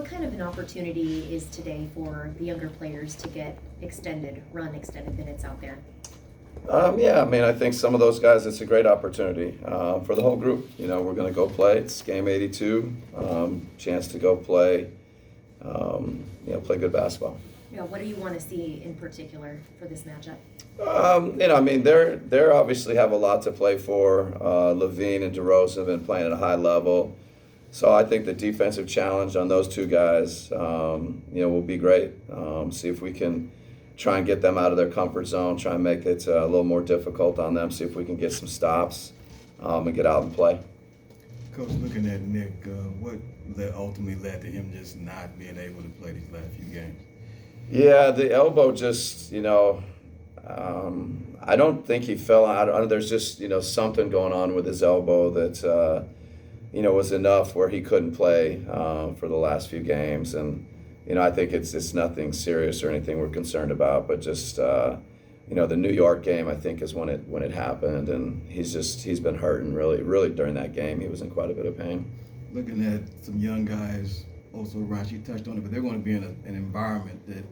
kind of an opportunity is today for the younger players to get extended minutes out there? Yeah, I mean, I think some of those guys, it's a great opportunity for the whole group. You know, we're going to go play. It's game 82, chance to go play, play good basketball. Yeah, what do you want to see in particular for this matchup? I mean, they're obviously have a lot to play for. Levine and DeRozan have been playing at a high level. So I think the defensive challenge on those two guys, will be great. See if we can try and get them out of their comfort zone, try and make it a little more difficult on them, see if we can get some stops and get out and play. Coach, looking at Nick, what ultimately led to him just not being able to play these last few games? Yeah, the elbow just, I don't think he fell out. There's just, something going on with his elbow that, was enough where he couldn't play for the last few games. And, I think it's nothing serious or anything we're concerned about, but just, the New York game, I think, is when it happened. And he's been hurting really during that game. He was in quite a bit of pain. Looking at some young guys, also Rashi touched on it, but they're going to be in an environment that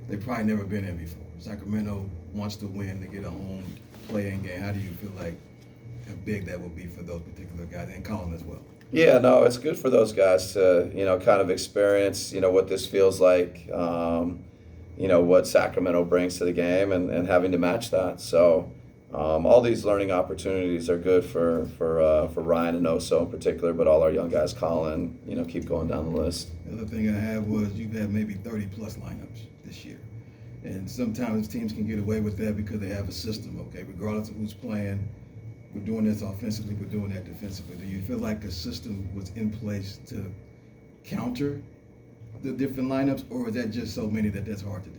they've probably never been in before. Sacramento wants to win to get a home play-in game. How do you feel like how big that will be for those particular guys, and Colin as well? Yeah, no, it's good for those guys to, kind of experience, what this feels like, what Sacramento brings to the game and having to match that. So all these learning opportunities are good for Ryan and Oso in particular, but all our young guys, Colin, keep going down the list. The other thing I had was you've had maybe 30-plus lineups this year. And sometimes teams can get away with that because they have a system, okay? Regardless of who's playing, we're doing this offensively, we're doing that defensively. Do you feel like a system was in place to counter the different lineups, or is that just so many that that's hard to do?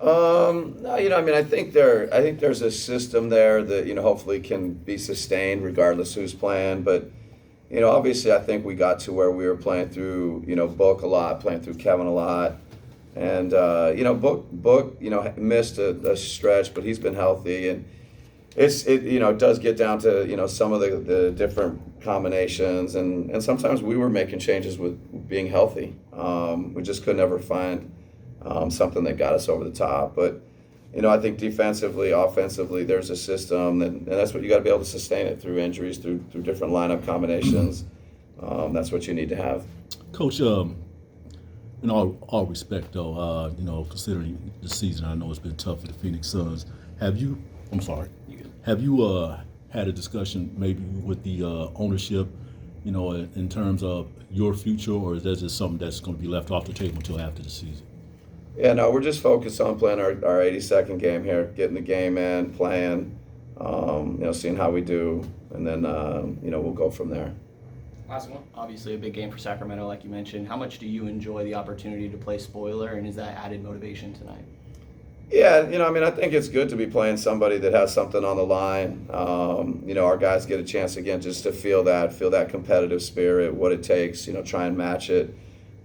No, I think there's a system there that, hopefully can be sustained regardless who's playing. But, obviously I think we got to where we were playing through, Book a lot, playing through Kevin a lot. And, Book, missed a stretch, but he's been healthy. And it does get down to, some of the different combinations. And sometimes we were making changes with being healthy. We just could never find something that got us over the top. But, I think defensively, offensively, there's a system, and that's what you got to be able to sustain it through injuries, through different lineup combinations. That's what you need to have. Coach, in all respect, though, considering the season, I know it's been tough for the Phoenix Suns. Have you had a discussion maybe with the ownership, in terms of your future, or is that just something that's going to be left off the table until after the season? Yeah, no, we're just focused on playing our 82nd game here, getting the game in, playing, seeing how we do, and then, we'll go from there. Last one. Obviously a big game for Sacramento, like you mentioned. How much do you enjoy the opportunity to play spoiler, and is that added motivation tonight? Yeah, I think it's good to be playing somebody that has something on the line. Our guys get a chance again just to feel that competitive spirit, what it takes, try and match it.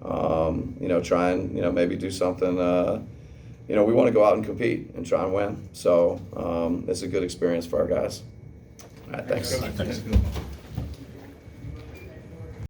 Try and, maybe do something, we want to go out and compete and try and win. So it's a good experience for our guys. All right, thanks. Thanks.